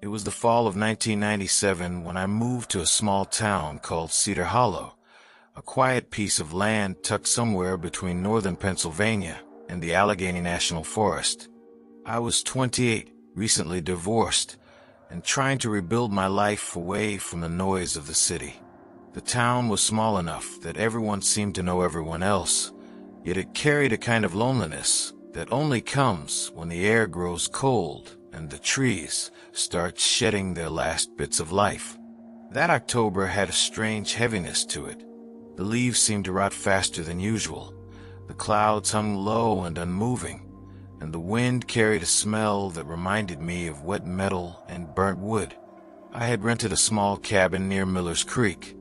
It was the fall of 1997 when I moved to a small town called Cedar Hollow, a quiet piece of land tucked somewhere between northern Pennsylvania and the Allegheny National Forest. I was 28, recently divorced, and trying to rebuild my life away from the noise of the city. The town was small enough that everyone seemed to know everyone else, yet it carried a kind of loneliness that only comes when the air grows cold and the trees start shedding their last bits of life. That October had a strange heaviness to it. The leaves seemed to rot faster than usual. The clouds hung low and unmoving, and the wind carried a smell that reminded me of wet metal and burnt wood. I had rented a small cabin near Miller's Creek,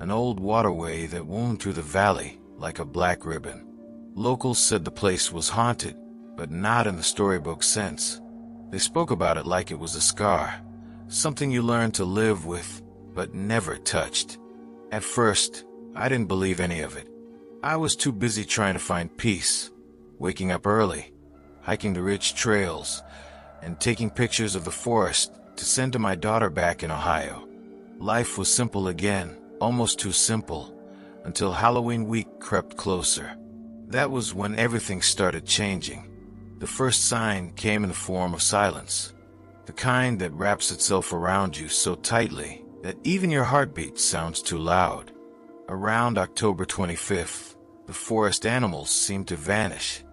an old waterway that wound through the valley like a black ribbon. Locals said the place was haunted, but not in the storybook sense. They spoke about it like it was a scar, something you learned to live with, but never touched. At first, I didn't believe any of it. I was too busy trying to find peace, waking up early, hiking the ridge trails, and taking pictures of the forest to send to my daughter back in Ohio. Life was simple again, almost too simple, until Halloween week crept closer. That was when everything started changing. The first sign came in the form of silence, the kind that wraps itself around you so tightly that even your heartbeat sounds too loud. Around October 25th, the forest animals seemed to vanish.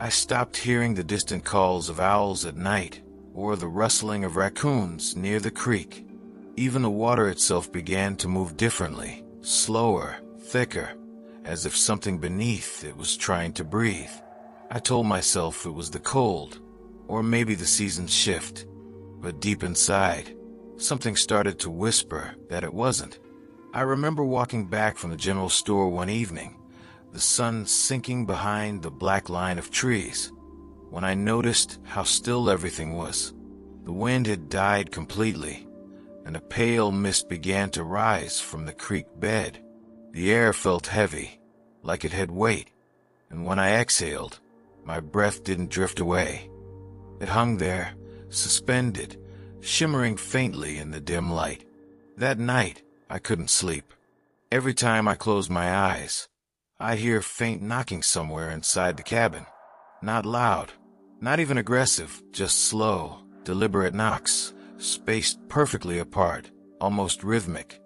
I stopped hearing the distant calls of owls at night or the rustling of raccoons near the creek. Even the water itself began to move differently, slower, thicker, as if something beneath it was trying to breathe. I told myself it was the cold, or maybe the season's shift, but deep inside, something started to whisper that it wasn't. I remember walking back from the general store one evening, the sun sinking behind the black line of trees, when I noticed how still everything was. The wind had died completely, and a pale mist began to rise from the creek bed. The air felt heavy, like it had weight, and when I exhaled, my breath didn't drift away. It hung there, suspended, shimmering faintly in the dim light. That night, I couldn't sleep. Every time I closed my eyes, I hear faint knocking somewhere inside the cabin. Not loud, not even aggressive, just slow, deliberate knocks, spaced perfectly apart, almost rhythmic.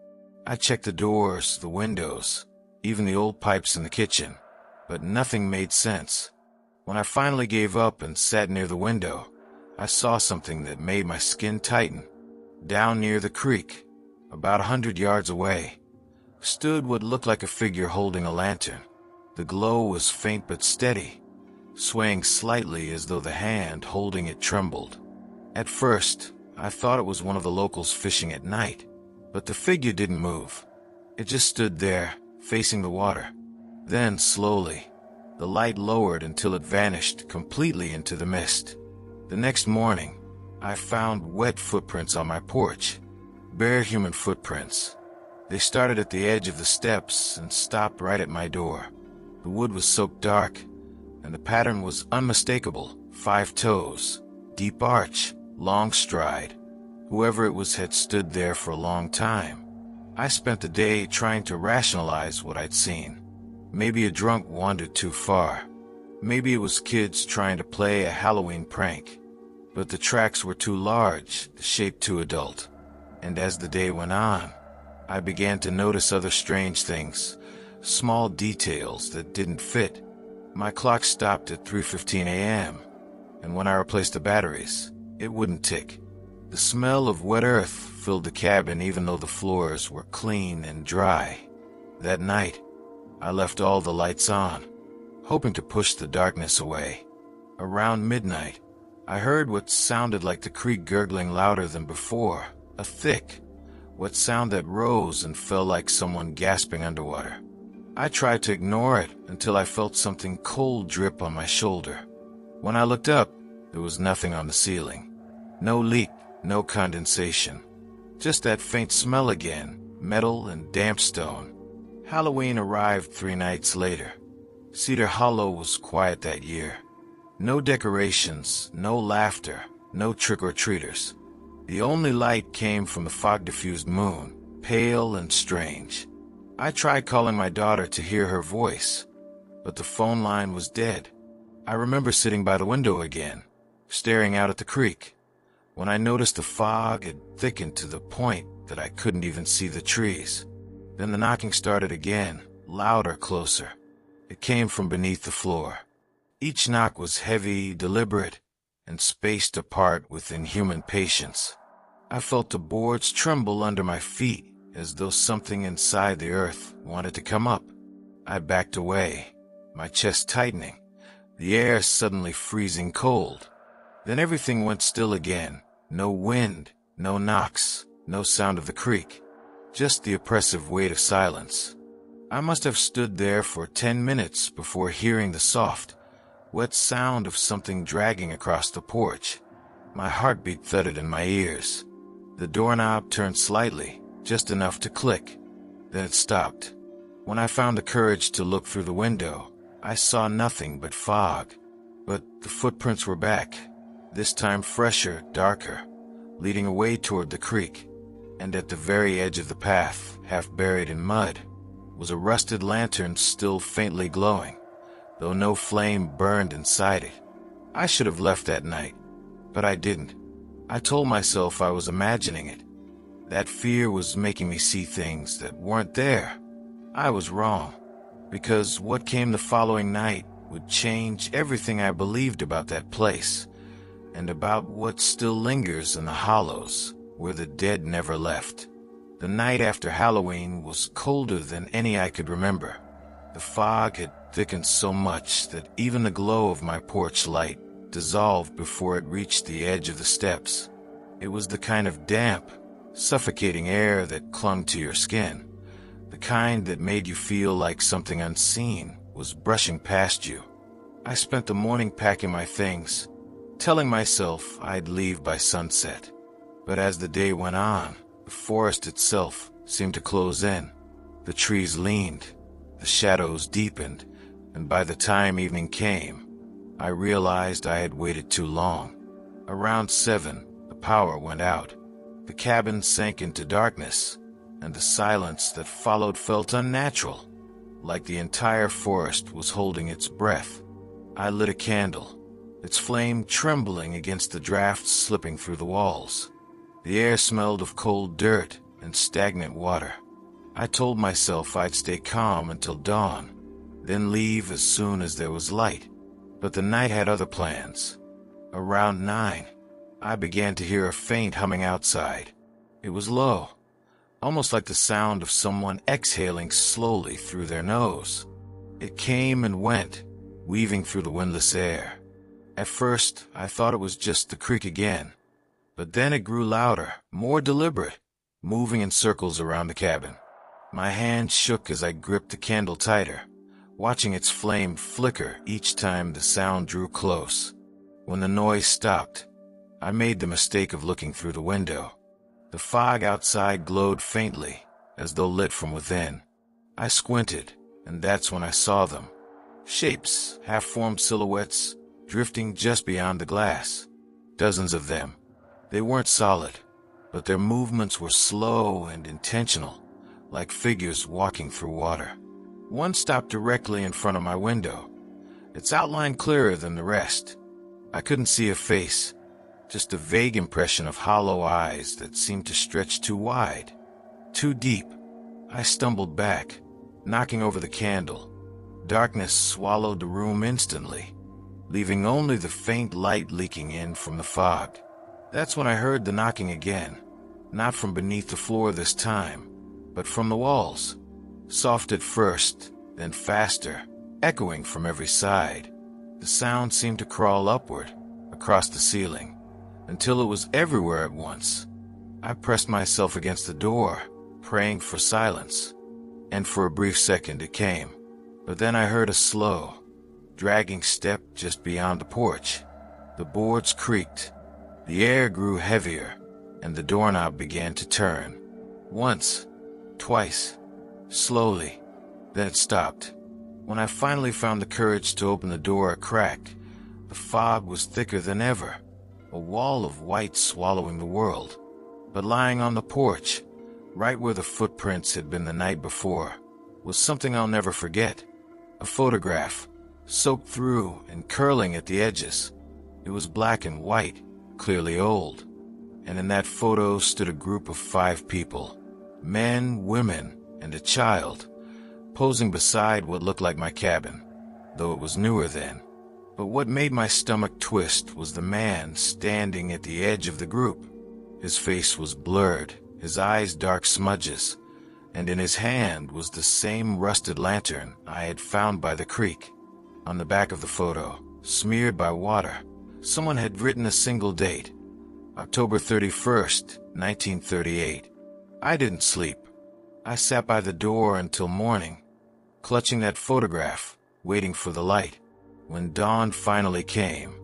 I checked the doors, the windows, even the old pipes in the kitchen, but nothing made sense. When I finally gave up and sat near the window, I saw something that made my skin tighten. Down near the creek, about 100 yards away, stood what looked like a figure holding a lantern. The glow was faint but steady, swaying slightly as though the hand holding it trembled. At first, I thought it was one of the locals fishing at night, but the figure didn't move. It just stood there, facing the water. Then, slowly, the light lowered until it vanished completely into the mist. The next morning, I found wet footprints on my porch, bare human footprints. They started at the edge of the steps and stopped right at my door. The wood was soaked dark, and the pattern was unmistakable. 5 toes, deep arch, long stride. Whoever it was had stood there for a long time. I spent the day trying to rationalize what I'd seen. Maybe a drunk wandered too far. Maybe it was kids trying to play a Halloween prank. But the tracks were too large, the shape too adult. And as the day went on, I began to notice other strange things, small details that didn't fit. My clock stopped at 3:15 a.m., and when I replaced the batteries, it wouldn't tick. The smell of wet earth filled the cabin even though the floors were clean and dry. That night, I left all the lights on, hoping to push the darkness away. Around midnight, I heard what sounded like the creek gurgling louder than before, a thick, wet sound that rose and fell like someone gasping underwater. I tried to ignore it until I felt something cold drip on my shoulder. When I looked up, there was nothing on the ceiling. No leak, no condensation. Just that faint smell again, metal and damp stone. Halloween arrived 3 nights later. Cedar Hollow was quiet that year. No decorations, no laughter, no trick-or-treaters. The only light came from the fog-diffused moon, pale and strange. I tried calling my daughter to hear her voice, but the phone line was dead. I remember sitting by the window again, staring out at the creek, when I noticed the fog had thickened to the point that I couldn't even see the trees. Then the knocking started again, louder, closer. It came from beneath the floor. Each knock was heavy, deliberate, and spaced apart with inhuman patience. I felt the boards tremble under my feet, as though something inside the earth wanted to come up. I backed away, my chest tightening, the air suddenly freezing cold. Then everything went still again. No wind, no knocks, no sound of the creek. Just the oppressive weight of silence. I must have stood there for 10 minutes before hearing the soft, wet sound of something dragging across the porch. My heartbeat thudded in my ears. The doorknob turned slightly, just enough to click. Then it stopped. When I found the courage to look through the window, I saw nothing but fog. But the footprints were back, this time fresher, darker, leading away toward the creek. And at the very edge of the path, half buried in mud, was a rusted lantern still faintly glowing, though no flame burned inside it. I should have left that night, but I didn't. I told myself I was imagining it. That fear was making me see things that weren't there. I was wrong, because what came the following night would change everything I believed about that place, and about what still lingers in the hollows where the dead never left. The night after Halloween was colder than any I could remember. The fog had thickened so much that even the glow of my porch light dissolved before it reached the edge of the steps. It was the kind of damp, suffocating air that clung to your skin, the kind that made you feel like something unseen was brushing past you. I spent the morning packing my things, telling myself I'd leave by sunset. But as the day went on, the forest itself seemed to close in. The trees leaned, the shadows deepened, and by the time evening came, I realized I had waited too long. Around 7, the power went out. The cabin sank into darkness, and the silence that followed felt unnatural, like the entire forest was holding its breath. I lit a candle, its flame trembling against the drafts slipping through the walls. The air smelled of cold dirt and stagnant water. I told myself I'd stay calm until dawn, then leave as soon as there was light. But the night had other plans. Around 9, I began to hear a faint humming outside. It was low, almost like the sound of someone exhaling slowly through their nose. It came and went, weaving through the windless air. At first, I thought it was just the creek again, but then it grew louder, more deliberate, moving in circles around the cabin. My hand shook as I gripped the candle tighter, watching its flame flicker each time the sound drew close. When the noise stopped, I made the mistake of looking through the window. The fog outside glowed faintly, as though lit from within. I squinted, and that's when I saw them. Shapes, half-formed silhouettes, drifting just beyond the glass. Dozens of them. They weren't solid, but their movements were slow and intentional, like figures walking through water. One stopped directly in front of my window, its outline clearer than the rest. I couldn't see a face, just a vague impression of hollow eyes that seemed to stretch too wide, too deep. I stumbled back, knocking over the candle. Darkness swallowed the room instantly, leaving only the faint light leaking in from the fog. That's when I heard the knocking again, not from beneath the floor this time, but from the walls. Soft at first, then faster, echoing from every side. The sound seemed to crawl upward, across the ceiling, until it was everywhere at once. I pressed myself against the door, praying for silence, and for a brief second it came. But then I heard a slow, dragging step just beyond the porch. The boards creaked, the air grew heavier, and the doorknob began to turn. Once, twice, slowly, then it stopped. When I finally found the courage to open the door a crack, the fog was thicker than ever, a wall of white swallowing the world. But lying on the porch, right where the footprints had been the night before, was something I'll never forget. A photograph, soaked through and curling at the edges. It was black and white, clearly old. And in that photo stood a group of 5 people, men, women, and a child, posing beside what looked like my cabin, though it was newer then. But what made my stomach twist was the man standing at the edge of the group. His face was blurred, his eyes dark smudges, and in his hand was the same rusted lantern I had found by the creek. On the back of the photo, smeared by water, someone had written a single date, October 31st, 1938. I didn't sleep. I sat by the door until morning, clutching that photograph, waiting for the light. When dawn finally came,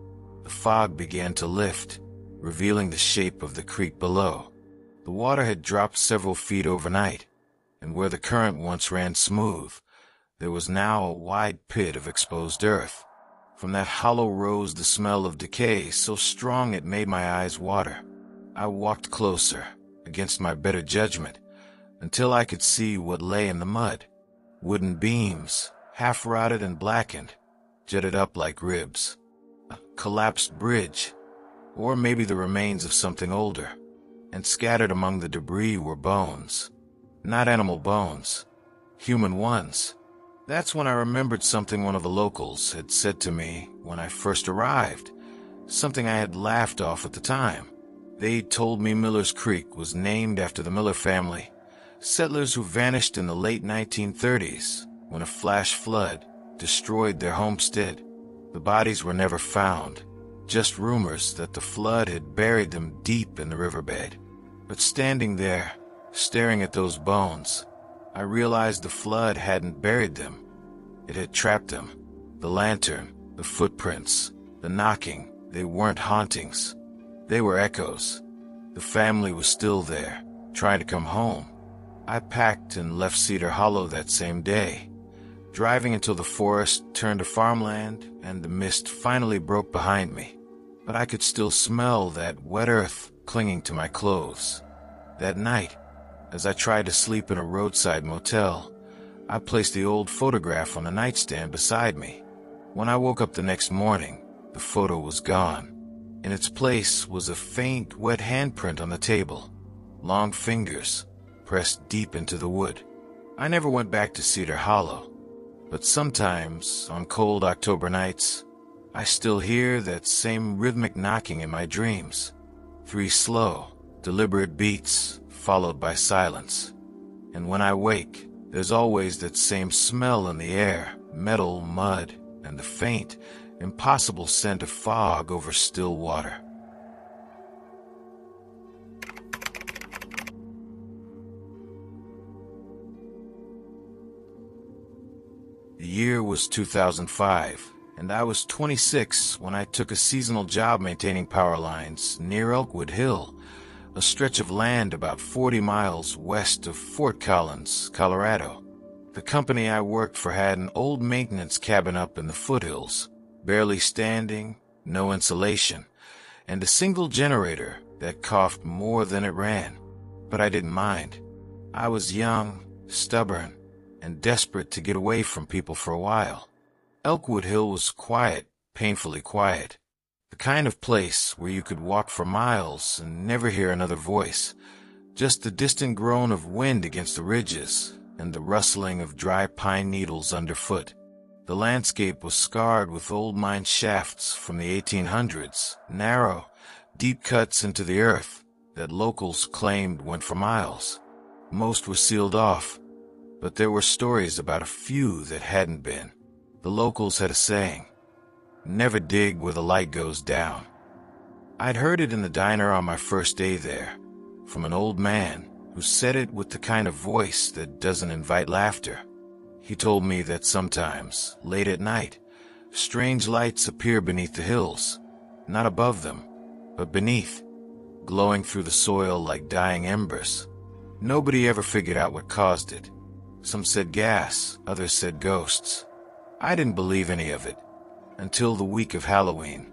the fog began to lift, revealing the shape of the creek below. The water had dropped several feet overnight, and where the current once ran smooth, there was now a wide pit of exposed earth. From that hollow rose the smell of decay so strong it made my eyes water. I walked closer, against my better judgment, until I could see what lay in the mud. Wooden beams, half rotted and blackened, jutted up like ribs. A collapsed bridge, or maybe the remains of something older. And scattered among the debris were bones. Not animal bones, human ones. That's when I remembered something one of the locals had said to me when I first arrived, something I had laughed off at the time. They told me Miller's Creek was named after the Miller family, settlers who vanished in the late 1930s when a flash flood destroyed their homestead. The bodies were never found, just rumors that the flood had buried them deep in the riverbed. But standing there, staring at those bones, I realized the flood hadn't buried them. It had trapped them. The lantern, the footprints, the knocking, they weren't hauntings. They were echoes. The family was still there, trying to come home. I packed and left Cedar Hollow that same day, driving until the forest turned to farmland and the mist finally broke behind me. But I could still smell that wet earth clinging to my clothes. That night, as I tried to sleep in a roadside motel, I placed the old photograph on the nightstand beside me. When I woke up the next morning, the photo was gone. In its place was a faint, wet handprint on the table, long fingers pressed deep into the wood. I never went back to Cedar Hollow, but sometimes, on cold October nights, I still hear that same rhythmic knocking in my dreams. 3 slow, deliberate beats, followed by silence. And when I wake, there's always that same smell in the air, metal, mud, and the faint, impossible scent of fog over still water. The year was 2005, and I was 26 when I took a seasonal job maintaining power lines near Elkwood Hill, a stretch of land about 40 miles west of Fort Collins, Colorado. The company I worked for had an old maintenance cabin up in the foothills, barely standing, no insulation, and a single generator that coughed more than it ran. But I didn't mind. I was young, stubborn, and desperate to get away from people for a while. Elkwood Hill was quiet, painfully quiet. The kind of place where you could walk for miles and never hear another voice, just the distant groan of wind against the ridges and the rustling of dry pine needles underfoot. The landscape was scarred with old mine shafts from the 1800s, narrow, deep cuts into the earth that locals claimed went for miles. Most were sealed off, but there were stories about a few that hadn't been. The locals had a saying, "Never dig where the light goes down." I'd heard it in the diner on my first day there, from an old man who said it with the kind of voice that doesn't invite laughter. He told me that sometimes, late at night, strange lights appear beneath the hills, not above them, but beneath, glowing through the soil like dying embers. Nobody ever figured out what caused it. Some said gas, others said ghosts. I didn't believe any of it, until the week of Halloween.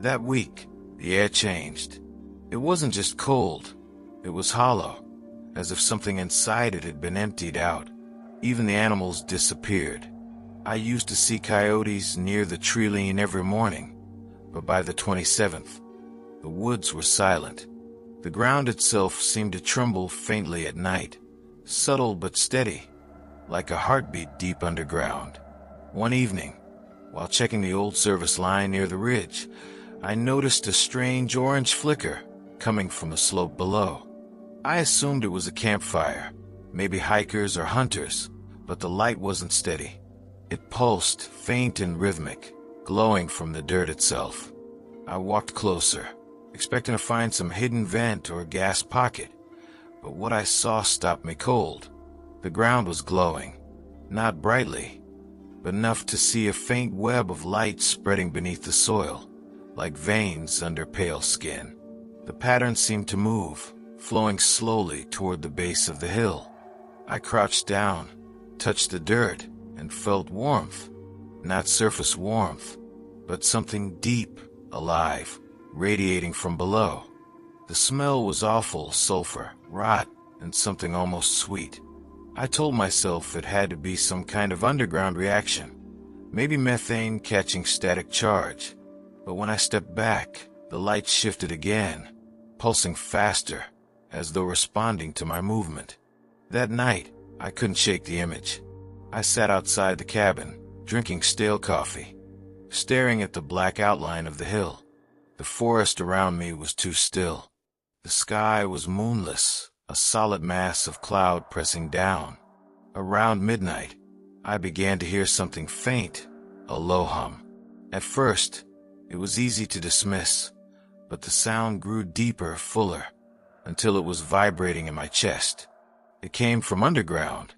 That week, The air changed. It wasn't just cold, it was hollow, as if something inside it had been emptied out. Even the animals disappeared. I used to see coyotes near the tree line every morning, but by the 27th, the woods were silent. The ground itself seemed to tremble faintly at night, subtle but steady, like a heartbeat deep underground. One evening, while checking the old service line near the ridge, I noticed a strange orange flicker coming from the slope below. I assumed it was a campfire, maybe hikers or hunters, but the light wasn't steady. It pulsed, faint and rhythmic, glowing from the dirt itself. I walked closer, expecting to find some hidden vent or gas pocket, but what I saw stopped me cold. The ground was glowing, not brightly, but enough to see a faint web of light spreading beneath the soil, like veins under pale skin. The pattern seemed to move, flowing slowly toward the base of the hill. I crouched down, touched the dirt, and felt warmth. Not surface warmth, but something deep, alive, radiating from below. The smell was awful: sulfur, rot, and something almost sweet. I told myself it had to be some kind of underground reaction, maybe methane catching static charge. But when I stepped back, the light shifted again, pulsing faster, as though responding to my movement. That night, I couldn't shake the image. I sat outside the cabin, drinking stale coffee, staring at the black outline of the hill. The forest around me was too still. The sky was moonless, a solid mass of cloud pressing down. Around midnight, I began to hear something faint, a low hum. At first, it was easy to dismiss, but the sound grew deeper, fuller, until it was vibrating in my chest. It came from underground,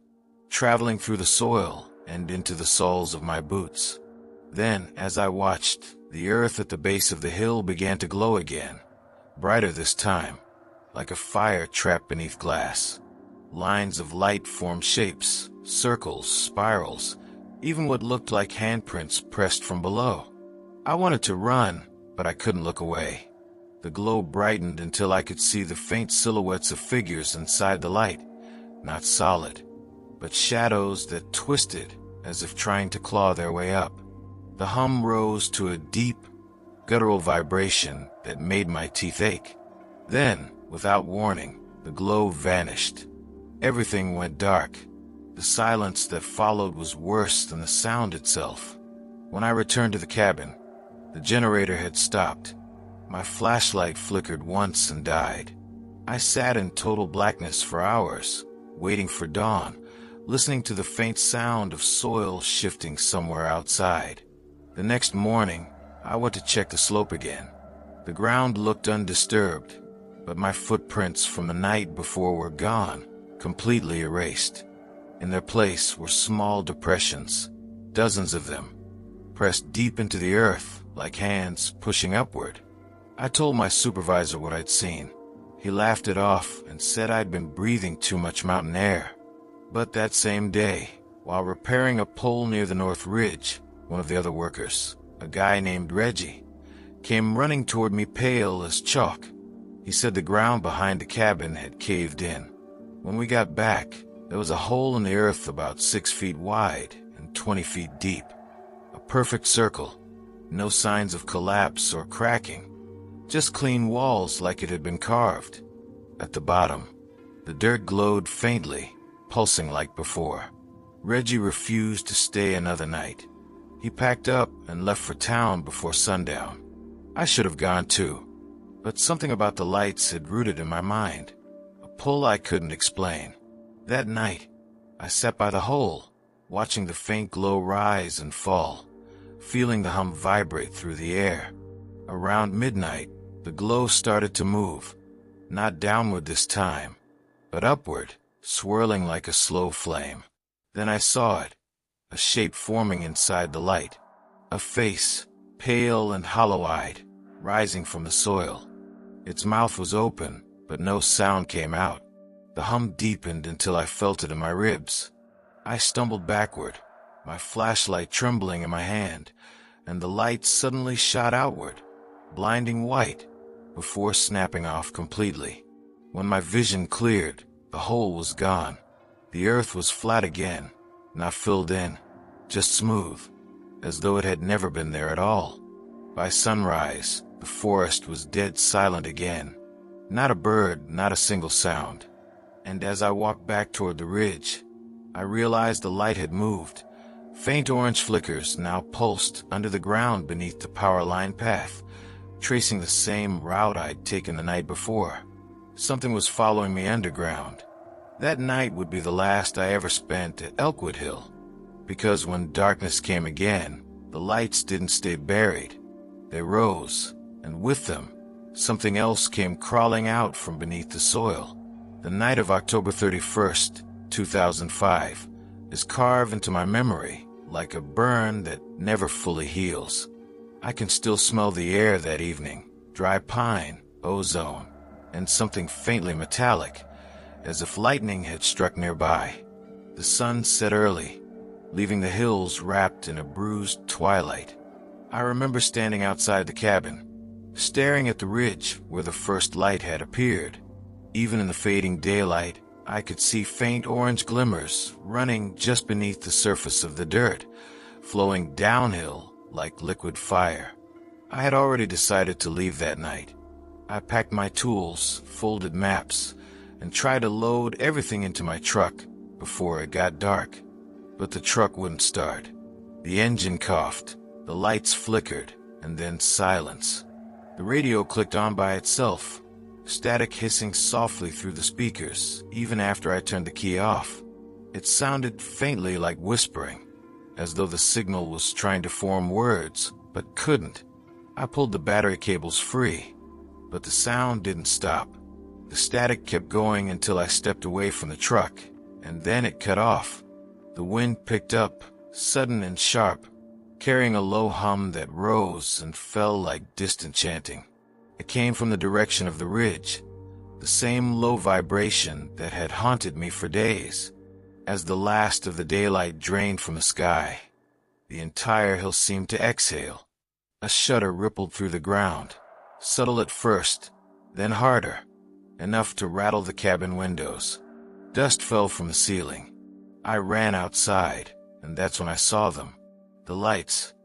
traveling through the soil and into the soles of my boots. Then, as I watched, the earth at the base of the hill began to glow again, brighter this time, like a fire trapped beneath glass. Lines of light formed shapes, circles, spirals, even what looked like handprints pressed from below. I wanted to run, but I couldn't look away. The glow brightened until I could see the faint silhouettes of figures inside the light, not solid, but shadows that twisted as if trying to claw their way up. The hum rose to a deep, guttural vibration that made my teeth ache. Then, without warning, the glow vanished. Everything went dark. The silence that followed was worse than the sound itself. When I returned to the cabin, the generator had stopped. My flashlight flickered once and died. I sat in total blackness for hours, waiting for dawn, listening to the faint sound of soil shifting somewhere outside. The next morning, I went to check the slope again. The ground looked undisturbed, but my footprints from the night before were gone, completely erased. In their place were small depressions, dozens of them, pressed deep into the earth like hands pushing upward. I told my supervisor what I'd seen. He laughed it off and said I'd been breathing too much mountain air. But that same day, while repairing a pole near the North Ridge, one of the other workers, a guy named Reggie, came running toward me pale as chalk. He said the ground behind the cabin had caved in. When we got back, there was a hole in the earth about 6 feet wide and 20 feet deep. A perfect circle. No signs of collapse or cracking. Just clean walls like it had been carved. At the bottom, the dirt glowed faintly, pulsing like before. Reggie refused to stay another night. He packed up and left for town before sundown. I should have gone too, but something about the lights had rooted in my mind, a pull I couldn't explain. That night, I sat by the hole, watching the faint glow rise and fall, feeling the hum vibrate through the air. Around midnight, the glow started to move, not downward this time, but upward, swirling like a slow flame. Then I saw it, a shape forming inside the light, a face, pale and hollow-eyed, rising from the soil. Its mouth was open, but no sound came out. The hum deepened until I felt it in my ribs. I stumbled backward, my flashlight trembling in my hand, and the light suddenly shot outward, blinding white, before snapping off completely. When my vision cleared, the hole was gone. The earth was flat again, not filled in, just smooth, as though it had never been there at all. By sunrise, the forest was dead silent again. Not a bird, not a single sound. And as I walked back toward the ridge, I realized the light had moved. Faint orange flickers now pulsed under the ground beneath the power line path, tracing the same route I'd taken the night before. Something was following me underground. That night would be the last I ever spent at Elkwood Hill, because when darkness came again, the lights didn't stay buried. They rose, and with them, something else came crawling out from beneath the soil. The night of October 31st, 2005, is carved into my memory like a burn that never fully heals. I can still smell the air that evening, dry pine, ozone, and something faintly metallic, as if lightning had struck nearby. The sun set early, leaving the hills wrapped in a bruised twilight. I remember standing outside the cabin, staring at the ridge where the first light had appeared. Even in the fading daylight, I could see faint orange glimmers running just beneath the surface of the dirt, flowing downhill like liquid fire. I had already decided to leave that night. I packed my tools, folded maps, and tried to load everything into my truck before it got dark. But the truck wouldn't start. The engine coughed, the lights flickered, and then silence. The radio clicked on by itself, static hissing softly through the speakers, even after I turned the key off. It sounded faintly like whispering, as though the signal was trying to form words, but couldn't. I pulled the battery cables free, but the sound didn't stop. The static kept going until I stepped away from the truck, and then it cut off. The wind picked up, sudden and sharp, carrying a low hum that rose and fell like distant chanting. It came from the direction of the ridge, the same low vibration that had haunted me for days. As the last of the daylight drained from the sky, the entire hill seemed to exhale. A shudder rippled through the ground, subtle at first, then harder, enough to rattle the cabin windows. Dust fell from the ceiling. I ran outside, and that's when I saw them. The lights,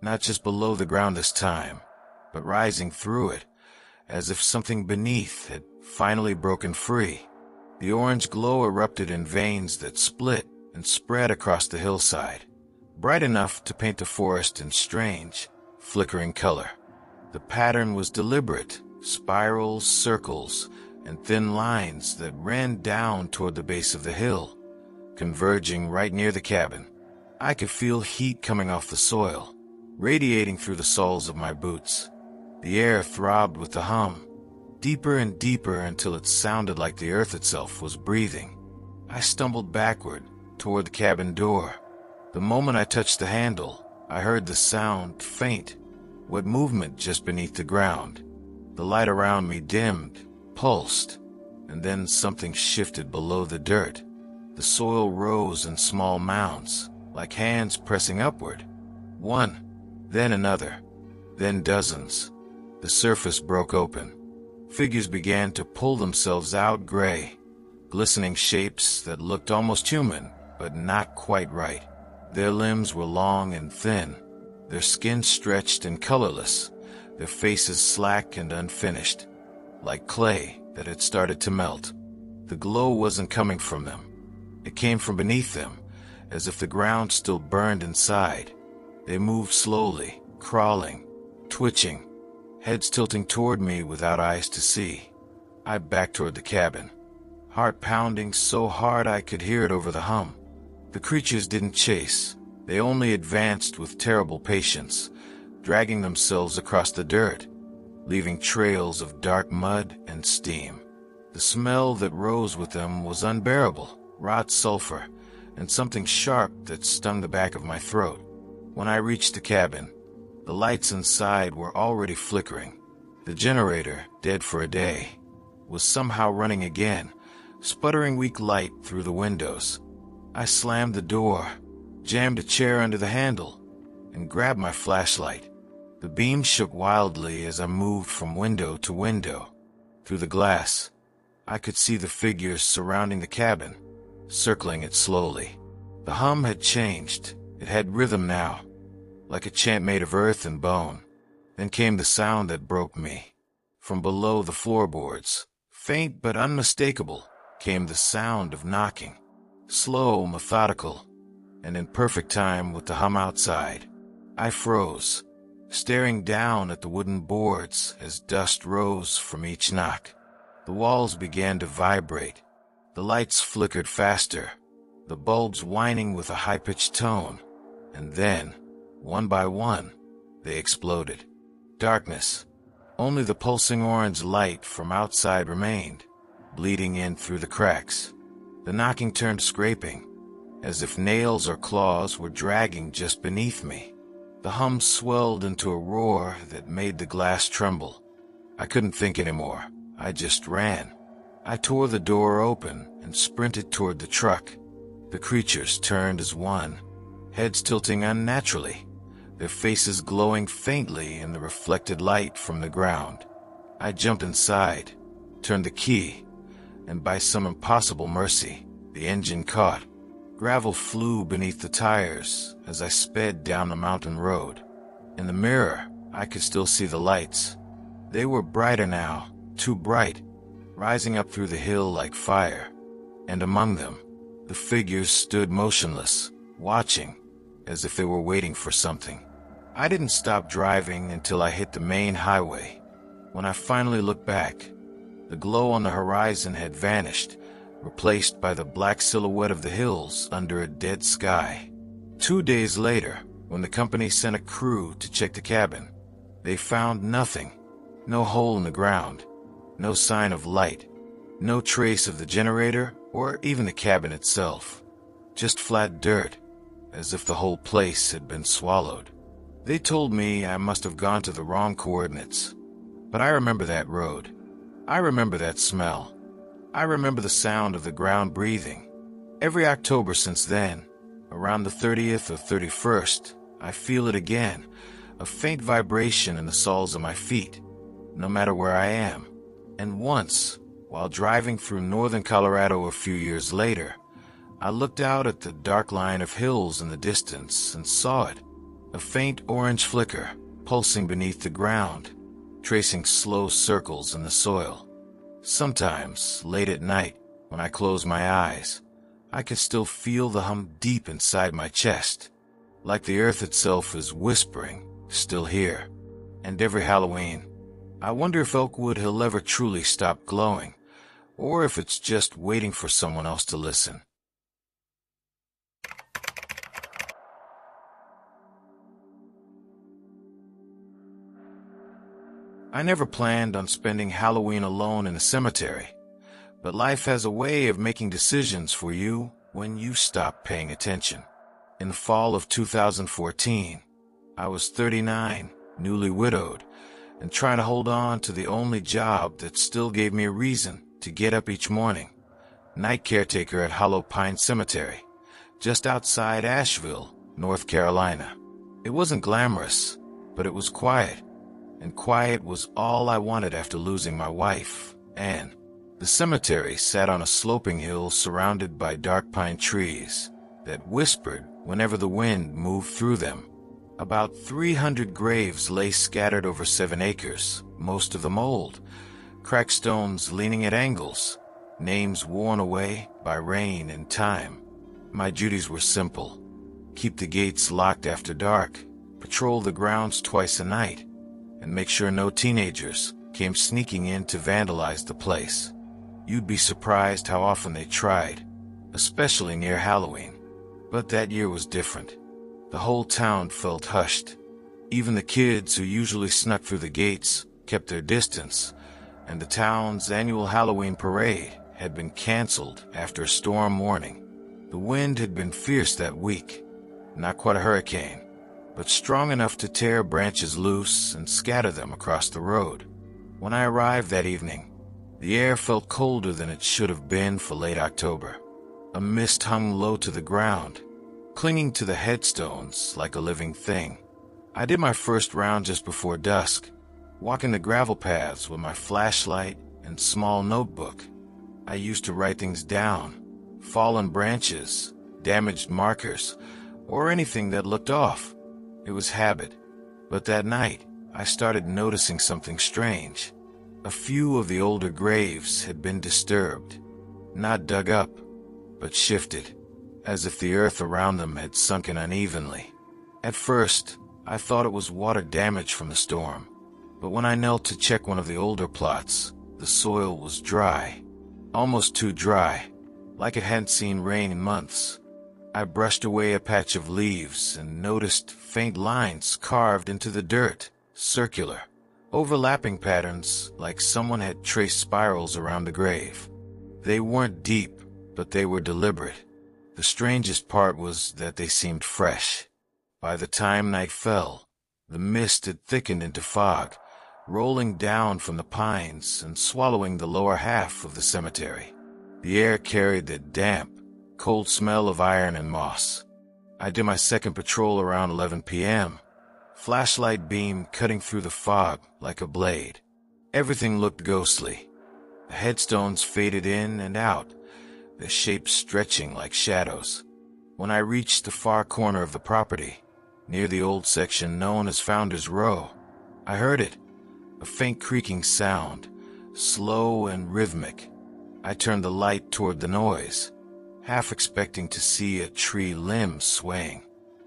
not just below the ground this time, but rising through it, as if something beneath had finally broken free. The orange glow erupted in veins that split and spread across the hillside, bright enough to paint the forest in strange, flickering color. The pattern was deliberate, spirals, circles, and thin lines that ran down toward the base of the hill, converging right near the cabin. I could feel heat coming off the soil, radiating through the soles of my boots. The air throbbed with the hum, deeper and deeper until it sounded like the earth itself was breathing. I stumbled backward toward the cabin door. The moment I touched the handle, I heard the sound faint, with movement just beneath the ground. The light around me dimmed, pulsed, and then something shifted below the dirt. The soil rose in small mounds, like hands pressing upward. One, then another, then dozens. The surface broke open. Figures began to pull themselves out, gray, glistening shapes that looked almost human, but not quite right. Their limbs were long and thin, their skin stretched and colorless, their faces slack and unfinished, like clay that had started to melt. The glow wasn't coming from them. It came from beneath them, as if the ground still burned inside. They moved slowly, crawling, twitching, heads tilting toward me without eyes to see. I backed toward the cabin, heart pounding so hard I could hear it over the hum. The creatures didn't chase. They only advanced with terrible patience, dragging themselves across the dirt, leaving trails of dark mud and steam. The smell that rose with them was unbearable, rot sulfur, and something sharp that stung the back of my throat. When I reached the cabin, the lights inside were already flickering. The generator, dead for a day, was somehow running again, sputtering weak light through the windows. I slammed the door, jammed a chair under the handle, and grabbed my flashlight. The beam shook wildly as I moved from window to window. Through the glass, I could see the figures surrounding the cabin, circling it slowly. The hum had changed. It had rhythm now, like a chant made of earth and bone. Then came the sound that broke me. From below the floorboards, faint but unmistakable, came the sound of knocking. Slow, methodical, and in perfect time with the hum outside. I froze, staring down at the wooden boards as dust rose from each knock. The walls began to vibrate. The lights flickered faster, the bulbs whining with a high-pitched tone. And then, one by one, they exploded. Darkness. Only the pulsing orange light from outside remained, bleeding in through the cracks. The knocking turned scraping, as if nails or claws were dragging just beneath me. The hum swelled into a roar that made the glass tremble. I couldn't think anymore. I just ran. I tore the door open and sprinted toward the truck. The creatures turned as one, heads tilting unnaturally, their faces glowing faintly in the reflected light from the ground. I jumped inside, turned the key, and by some impossible mercy, the engine caught. Gravel flew beneath the tires as I sped down the mountain road. In the mirror, I could still see the lights. They were brighter now, too bright, rising up through the hill like fire. And among them, the figures stood motionless, watching, as if they were waiting for something. I didn't stop driving until I hit the main highway. When I finally looked back, the glow on the horizon had vanished, replaced by the black silhouette of the hills under a dead sky. 2 days later, when the company sent a crew to check the cabin, they found nothing. No hole in the ground, no sign of light, no trace of the generator or even the cabin itself. Just flat dirt, as if the whole place had been swallowed. They told me I must have gone to the wrong coordinates. But I remember that road. I remember that smell. I remember the sound of the ground breathing. Every October since then, around the 30th or 31st, I feel it again, a faint vibration in the soles of my feet, no matter where I am. And once, while driving through northern Colorado a few years later, I looked out at the dark line of hills in the distance and saw it, a faint orange flicker pulsing beneath the ground, tracing slow circles in the soil. Sometimes, late at night, when I close my eyes, I can still feel the hum deep inside my chest, like the earth itself is whispering, still here. And every Halloween, I wonder if Elkwood will ever truly stop glowing, or if it's just waiting for someone else to listen. I never planned on spending Halloween alone in a cemetery, but life has a way of making decisions for you when you stop paying attention. In the fall of 2014, I was 39, newly widowed, and trying to hold on to the only job that still gave me a reason to get up each morning. Night caretaker at Hollow Pine Cemetery, just outside Asheville, North Carolina. It wasn't glamorous, but it was quiet. And quiet was all I wanted after losing my wife, Anne. The cemetery sat on a sloping hill surrounded by dark pine trees that whispered whenever the wind moved through them. About 300 graves lay scattered over 7 acres, most of them old, cracked stones leaning at angles, names worn away by rain and time. My duties were simple: keep the gates locked after dark, patrol the grounds twice a night, and make sure no teenagers came sneaking in to vandalize the place. You'd be surprised how often they tried, especially near Halloween. But that year was different. The whole town felt hushed. Even the kids who usually snuck through the gates kept their distance, and the town's annual Halloween parade had been canceled after a storm warning. The wind had been fierce that week, not quite a hurricane, but strong enough to tear branches loose and scatter them across the road. When I arrived that evening, the air felt colder than it should have been for late October. A mist hung low to the ground, clinging to the headstones like a living thing. I did my first round just before dusk, walking the gravel paths with my flashlight and small notebook. I used to write things down, fallen branches, damaged markers, or anything that looked off. It was habit. But that night, I started noticing something strange. A few of the older graves had been disturbed, not dug up, but shifted, as if the earth around them had sunken unevenly. At first, I thought it was water damage from the storm, but when I knelt to check one of the older plots, the soil was dry, almost too dry, like it hadn't seen rain in months. I brushed away a patch of leaves and noticed faint lines carved into the dirt, circular, overlapping patterns like someone had traced spirals around the grave. They weren't deep, but they were deliberate. The strangest part was that they seemed fresh. By the time night fell, the mist had thickened into fog, rolling down from the pines and swallowing the lower half of the cemetery. The air carried that damp, cold smell of iron and moss. I did my second patrol around 11 p.m., flashlight beam cutting through the fog like a blade. Everything looked ghostly. The headstones faded in and out, their shapes stretching like shadows. When I reached the far corner of the property, near the old section known as Founder's Row, I heard it, a faint creaking sound, slow and rhythmic. I turned the light toward the noise, half expecting to see a tree limb swaying.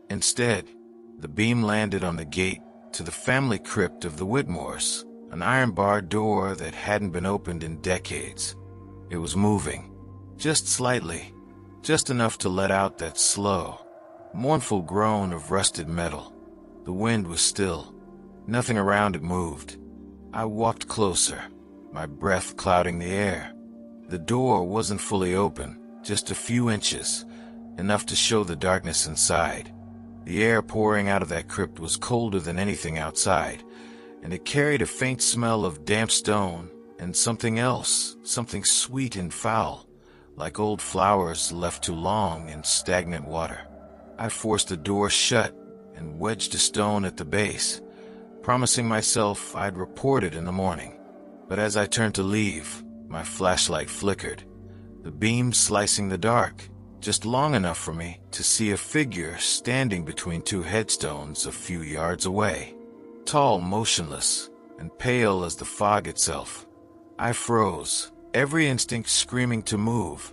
Instead, the beam landed on the gate to the family crypt of the Whitmores, an iron-barred door that hadn't been opened in decades. It was moving, just slightly, just enough to let out that slow, mournful groan of rusted metal. The wind was still. Nothing around it moved. I walked closer, my breath clouding the air. The door wasn't fully open, just a few inches, enough to show the darkness inside. The air pouring out of that crypt was colder than anything outside, and it carried a faint smell of damp stone and something else, something sweet and foul, like old flowers left too long in stagnant water. I forced the door shut and wedged a stone at the base, promising myself I'd report it in the morning. But as I turned to leave, my flashlight flickered, the beam slicing the dark, just long enough for me to see a figure standing between two headstones a few yards away, tall, motionless, and pale as the fog itself. I froze, every instinct screaming to move,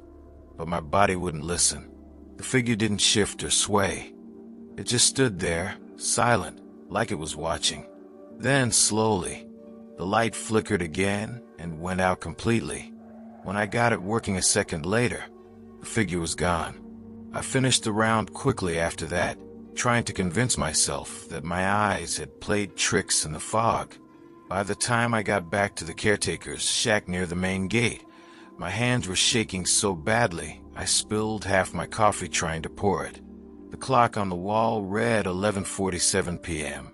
but my body wouldn't listen. The figure didn't shift or sway. It just stood there, silent, like it was watching. Then, slowly, the light flickered again and went out completely. When I got it working a second later, the figure was gone. I finished the round quickly after that, trying to convince myself that my eyes had played tricks in the fog. By the time I got back to the caretaker's shack near the main gate, my hands were shaking so badly I spilled half my coffee trying to pour it. The clock on the wall read 11:47 p.m.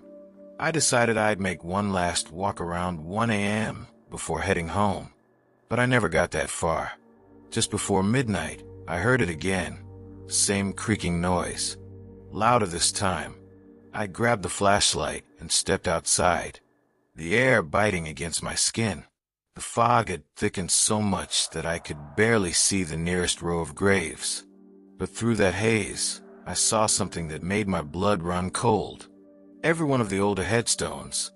I decided I'd make one last walk around 1 a.m. before heading home. But I never got that far. Just before midnight, I heard it again. Same creaking noise. Louder this time. I grabbed the flashlight and stepped outside, the air biting against my skin. The fog had thickened so much that I could barely see the nearest row of graves. But through that haze, I saw something that made my blood run cold. Every one of the older headstones,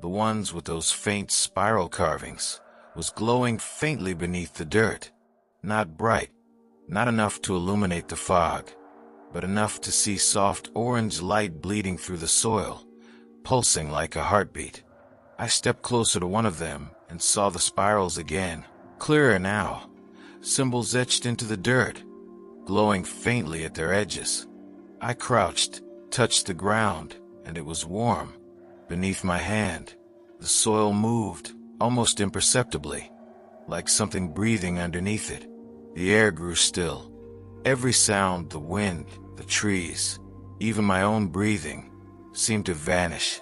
the ones with those faint spiral carvings, was glowing faintly beneath the dirt. Not bright, not enough to illuminate the fog, but enough to see soft orange light bleeding through the soil, pulsing like a heartbeat. I stepped closer to one of them and saw the spirals again, clearer now, symbols etched into the dirt, glowing faintly at their edges. I crouched, touched the ground, and it was warm. Beneath my hand, the soil moved, almost imperceptibly, like something breathing underneath it. The air grew still. Every sound, the wind, the trees, even my own breathing, seemed to vanish.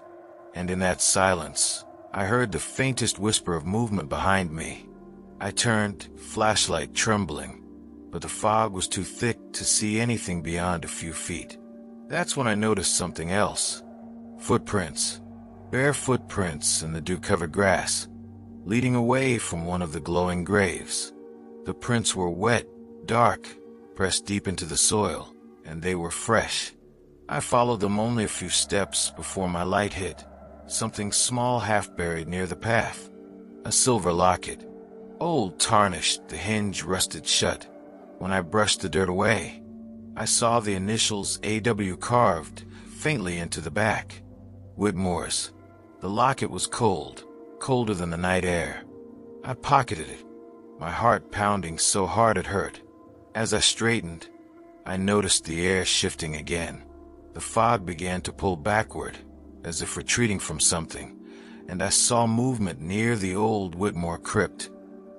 And in that silence, I heard the faintest whisper of movement behind me. I turned, flashlight trembling, but the fog was too thick to see anything beyond a few feet. That's when I noticed something else. Footprints. Bare footprints in the dew-covered grass, leading away from one of the glowing graves. The prints were wet, dark, pressed deep into the soil, and they were fresh. I followed them only a few steps before my light hit something small half-buried near the path. A silver locket. Old, tarnished, the hinge rusted shut. When I brushed the dirt away, I saw the initials AW carved faintly into the back. Whitmore's. The locket was cold, colder than the night air. I pocketed it, my heart pounding so hard it hurt. As I straightened, I noticed the air shifting again. The fog began to pull backward, as if retreating from something, and I saw movement near the old Whitmore crypt.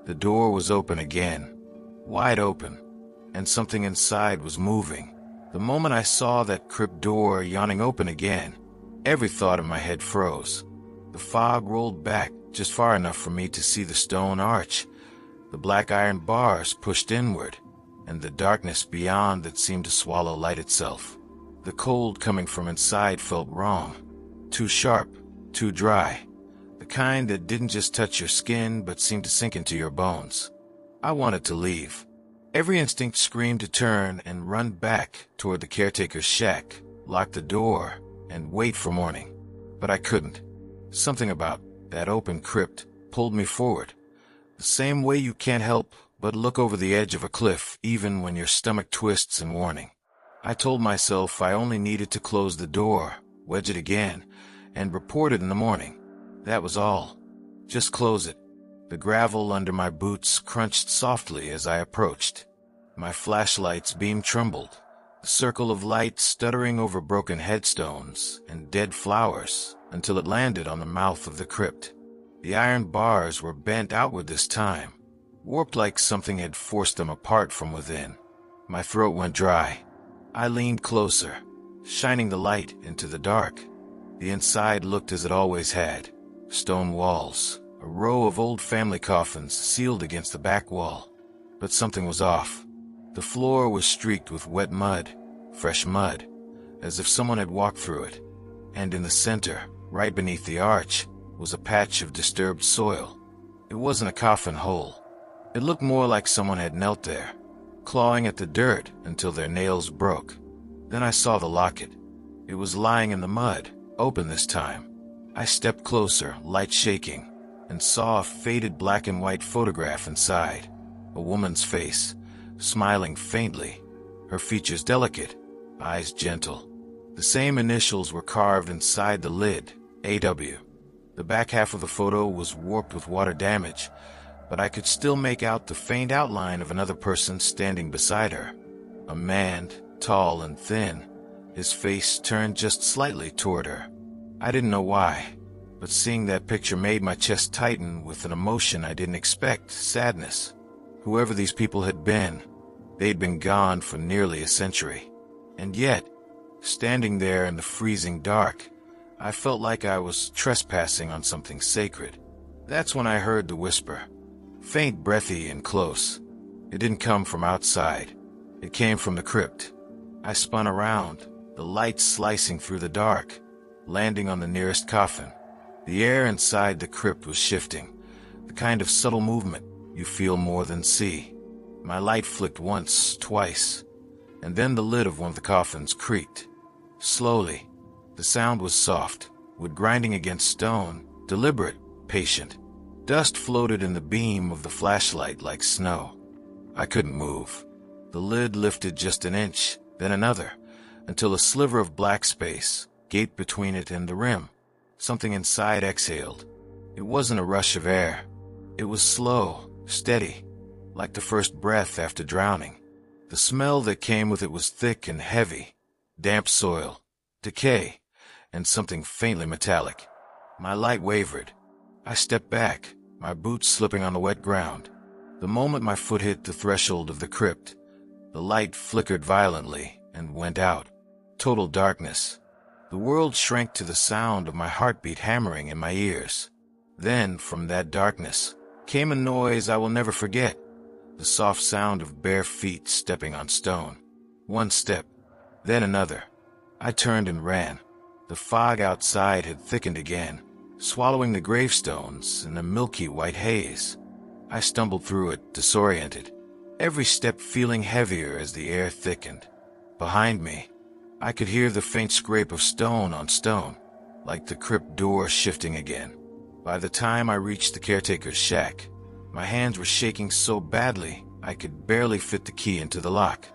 The door was open again, wide open, and something inside was moving. The moment I saw that crypt door yawning open again, every thought in my head froze. The fog rolled back just far enough for me to see the stone arch, the black iron bars pushed inward, and the darkness beyond that seemed to swallow light itself. The cold coming from inside felt wrong. Too sharp, too dry. The kind that didn't just touch your skin but seemed to sink into your bones. I wanted to leave. Every instinct screamed to turn and run back toward the caretaker's shack, lock the door, and wait for morning. But I couldn't. Something about that open crypt pulled me forward. The same way you can't help but look over the edge of a cliff even when your stomach twists in warning. I told myself I only needed to close the door, wedge it again, and report it in the morning. That was all. Just close it. The gravel under my boots crunched softly as I approached. My flashlight's beam trembled, the circle of light stuttering over broken headstones and dead flowers until it landed on the mouth of the crypt. The iron bars were bent outward this time, warped like something had forced them apart from within. My throat went dry. I leaned closer, shining the light into the dark. The inside looked as it always had. Stone walls, a row of old family coffins sealed against the back wall. But something was off. The floor was streaked with wet mud, fresh mud, as if someone had walked through it. And in the center, right beneath the arch, was a patch of disturbed soil. It wasn't a coffin hole. It looked more like someone had knelt there, clawing at the dirt until their nails broke. Then I saw the locket. It was lying in the mud, open this time. I stepped closer, light shaking, and saw a faded black and white photograph inside. A woman's face, smiling faintly, her features delicate, eyes gentle. The same initials were carved inside the lid, AW. The back half of the photo was warped with water damage, but I could still make out the faint outline of another person standing beside her. A man, tall and thin, his face turned just slightly toward her. I didn't know why, but seeing that picture made my chest tighten with an emotion I didn't expect, sadness. Whoever these people had been, they'd been gone for nearly a century. And yet, standing there in the freezing dark, I felt like I was trespassing on something sacred. That's when I heard the whisper, faint, breathy, and close. It didn't come from outside. It came from the crypt. I spun around, the light slicing through the dark, landing on the nearest coffin. The air inside the crypt was shifting, the kind of subtle movement you feel more than see. My light flicked once, twice, and then the lid of one of the coffins creaked. Slowly. The sound was soft, wood grinding against stone, deliberate, patient. Dust floated in the beam of the flashlight like snow. I couldn't move. The lid lifted just an inch, then another, until a sliver of black space gaped between it and the rim. Something inside exhaled. It wasn't a rush of air. It was slow, steady, like the first breath after drowning. The smell that came with it was thick and heavy, damp soil, decay, and something faintly metallic. My light wavered. I stepped back, my boots slipping on the wet ground. The moment my foot hit the threshold of the crypt, the light flickered violently and went out. Total darkness. The world shrank to the sound of my heartbeat hammering in my ears. Then, from that darkness, came a noise I will never forget. The soft sound of bare feet stepping on stone. One step, then another. I turned and ran. The fog outside had thickened again, swallowing the gravestones in a milky white haze. I stumbled through it, disoriented, every step feeling heavier as the air thickened. Behind me, I could hear the faint scrape of stone on stone, like the crypt door shifting again. By the time I reached the caretaker's shack, my hands were shaking so badly I could barely fit the key into the lock.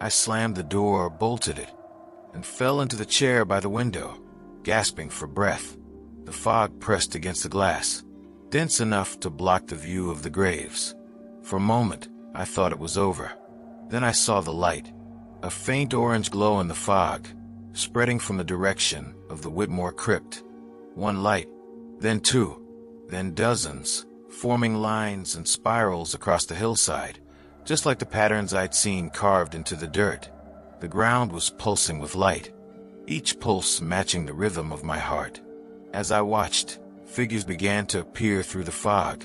I slammed the door, bolted it, and fell into the chair by the window, gasping for breath. The fog pressed against the glass, dense enough to block the view of the graves. For a moment, I thought it was over. Then I saw the light, a faint orange glow in the fog, spreading from the direction of the Whitmore crypt. One light, then two, then dozens, forming lines and spirals across the hillside, just like the patterns I'd seen carved into the dirt. The ground was pulsing with light, each pulse matching the rhythm of my heart. As I watched, figures began to appear through the fog,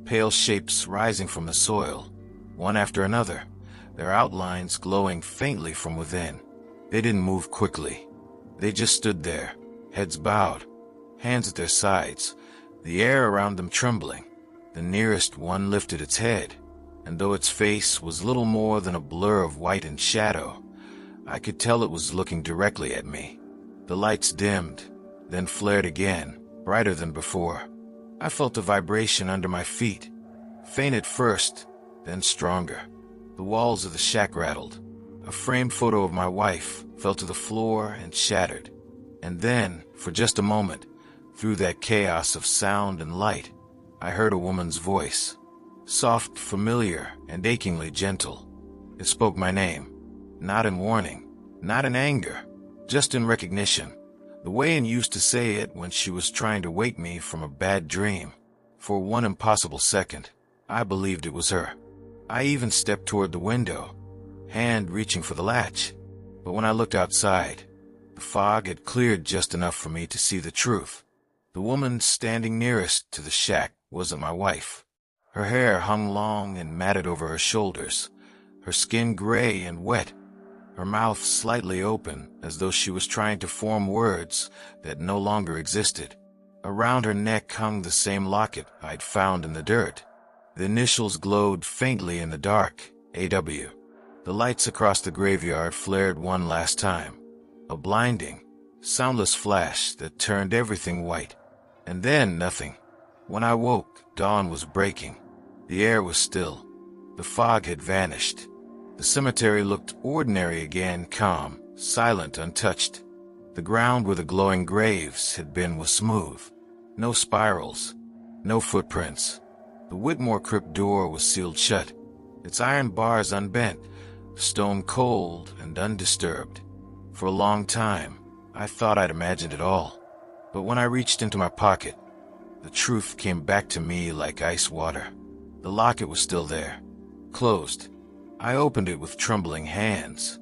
pale shapes rising from the soil, one after another, their outlines glowing faintly from within. They didn't move quickly. They just stood there, heads bowed, hands at their sides, the air around them trembling. The nearest one lifted its head, and though its face was little more than a blur of white and shadow, I could tell it was looking directly at me. The lights dimmed, then flared again, brighter than before. I felt a vibration under my feet, faint at first, then stronger. The walls of the shack rattled. A framed photo of my wife fell to the floor and shattered. And then, for just a moment, through that chaos of sound and light, I heard a woman's voice. Soft, familiar, and achingly gentle. It spoke my name. Not in warning, not in anger, just in recognition. The way Anne used to say it when she was trying to wake me from a bad dream. For one impossible second, I believed it was her. I even stepped toward the window, hand reaching for the latch. But when I looked outside, the fog had cleared just enough for me to see the truth. The woman standing nearest to the shack wasn't my wife. Her hair hung long and matted over her shoulders, her skin gray and wet, her mouth slightly open as though she was trying to form words that no longer existed. Around her neck hung the same locket I'd found in the dirt. The initials glowed faintly in the dark, AW. The lights across the graveyard flared one last time, a blinding, soundless flash that turned everything white. And then nothing. When I woke, dawn was breaking. The air was still. The fog had vanished. The cemetery looked ordinary again, calm, silent, untouched. The ground where the glowing graves had been was smooth. No spirals, no footprints. The Whitmore crypt door was sealed shut, its iron bars unbent, stone cold and undisturbed. For a long time, I thought I'd imagined it all. But when I reached into my pocket, the truth came back to me like ice water. The locket was still there, closed. I opened it with trembling hands.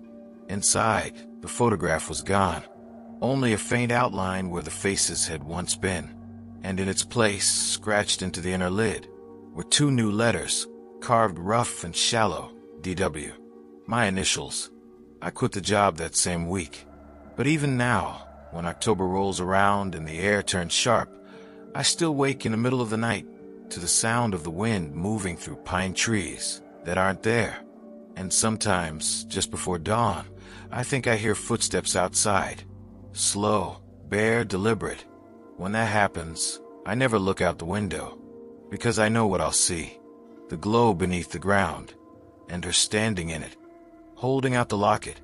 Inside, the photograph was gone. Only a faint outline where the faces had once been. And in its place, scratched into the inner lid, were two new letters, carved rough and shallow, DW. My initials. I quit the job that same week. But even now, when October rolls around and the air turns sharp, I still wake in the middle of the night to the sound of the wind moving through pine trees that aren't there. And sometimes, just before dawn, I think I hear footsteps outside. Slow, bare, deliberate. When that happens, I never look out the window, because I know what I'll see. The glow beneath the ground, and her standing in it, holding out the locket,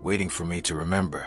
waiting for me to remember.